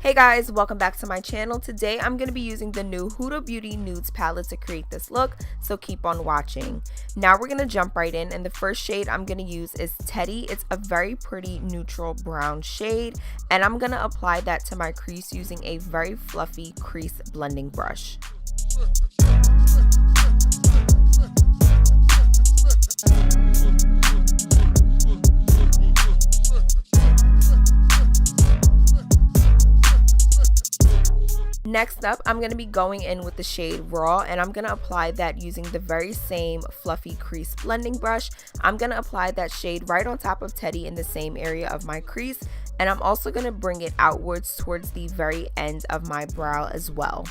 Hey guys, welcome back to my channel. Today I'm going to be using the new Huda Beauty Nudes palette to create this look, so keep on watching. Now we're going to jump right in, and the first shade I'm going to use is Teddy. It's a very pretty neutral brown shade, and I'm going to apply that to my crease using a very fluffy crease blending brush. Next up, I'm going to be going in with the shade Raw, and I'm going to apply that using the very same fluffy crease blending brush. I'm going to apply that shade right on top of Teddy in the same area of my crease, and I'm also going to bring it outwards towards the very end of my brow as well.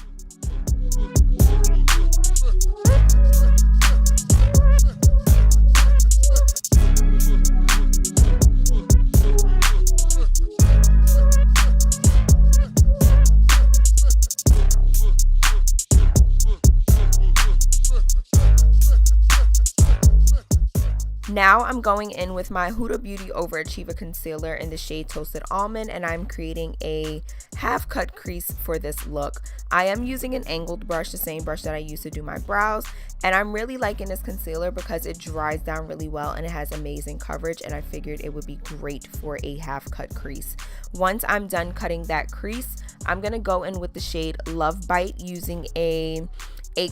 Now I'm going in with my Huda Beauty Overachiever Concealer in the shade Toasted Almond, and I'm creating a half cut crease for this look. I am using an angled brush, the same brush that I used to do my brows, and I'm really liking this concealer because it dries down really well and it has amazing coverage, and I figured it would be great for a half cut crease. Once I'm done cutting that crease, I'm going to go in with the shade Love Bite using a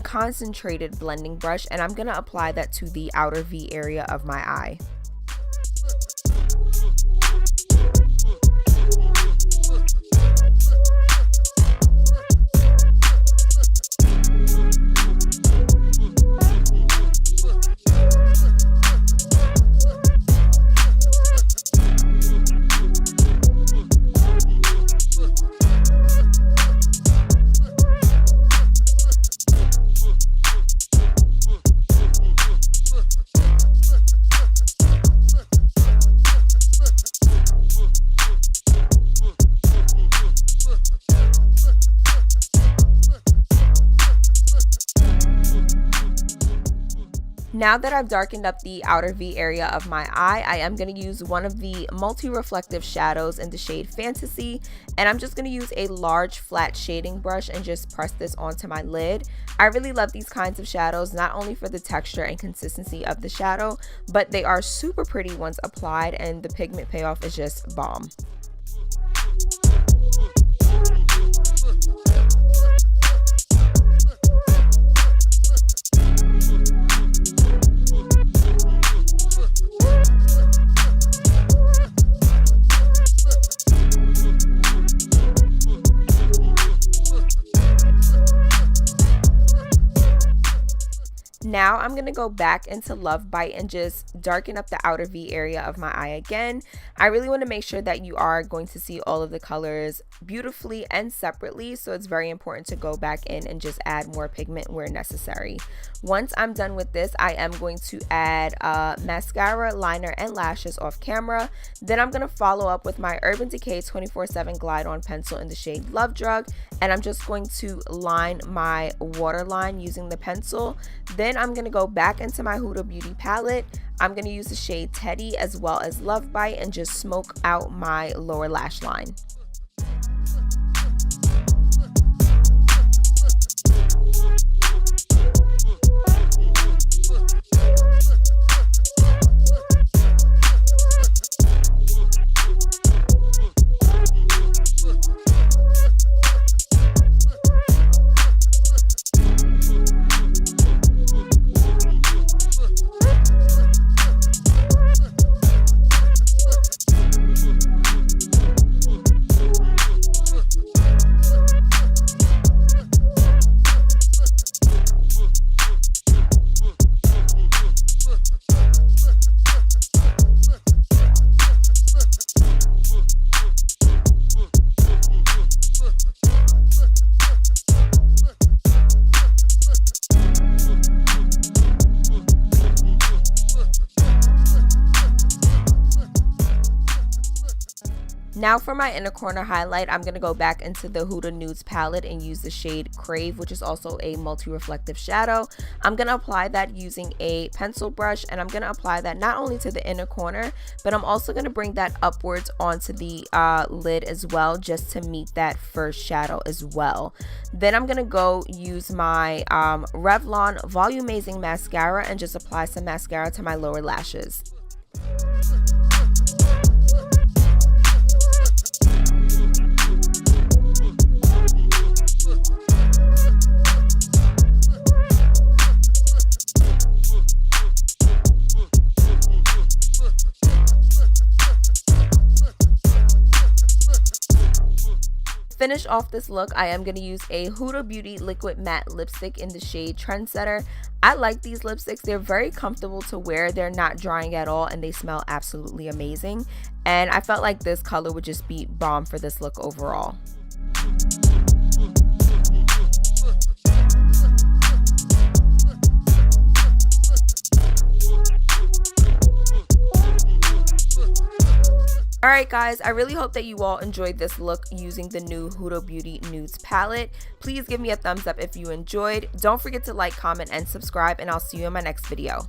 concentrated blending brush, and I'm going to apply that to the outer V area of my eye. Now that I've darkened up the outer V area of my eye, I am going to use one of the multi-reflective shadows in the shade Fantasy, and I'm just going to use a large flat shading brush and just press this onto my lid. I really love these kinds of shadows, not only for the texture and consistency of the shadow, but they are super pretty once applied, and the pigment payoff is just bomb. Now I'm going to go back into Love Bite and just darken up the outer V area of my eye again. I really want to make sure that you are going to see all of the colors beautifully and separately, so it's very important to go back in and just add more pigment where necessary. Once I'm done with this, I am going to add mascara, liner, and lashes off camera. Then I'm going to follow up with my Urban Decay 24/7 Glide On Pencil in the shade Love Drug, and I'm just going to line my waterline using the pencil. Then I'm going to go back into my Huda Beauty palette. I'm going to use the shade Teddy as well as Love Bite and just smoke out my lower lash line. Now for my inner corner highlight, I'm going to go back into the Huda Nudes palette and use the shade Crave, which is also a multi-reflective shadow. I'm going to apply that using a pencil brush, and I'm going to apply that not only to the inner corner, but I'm also going to bring that upwards onto the lid as well, just to meet that first shadow as well. Then I'm going to go use my Revlon Volumazing mascara and just apply some mascara to my lower lashes. Finish off this look, I am going to use a Huda Beauty liquid matte lipstick in the shade Trendsetter. I like these lipsticks. They're very comfortable to wear. They're not drying at all, and they smell absolutely amazing. And I felt like this color would just be bomb for this look overall. Alright guys, I really hope that you all enjoyed this look using the new Huda Beauty Nudes palette. Please give me a thumbs up if you enjoyed. Don't forget to like, comment, and subscribe, and I'll see you in my next video.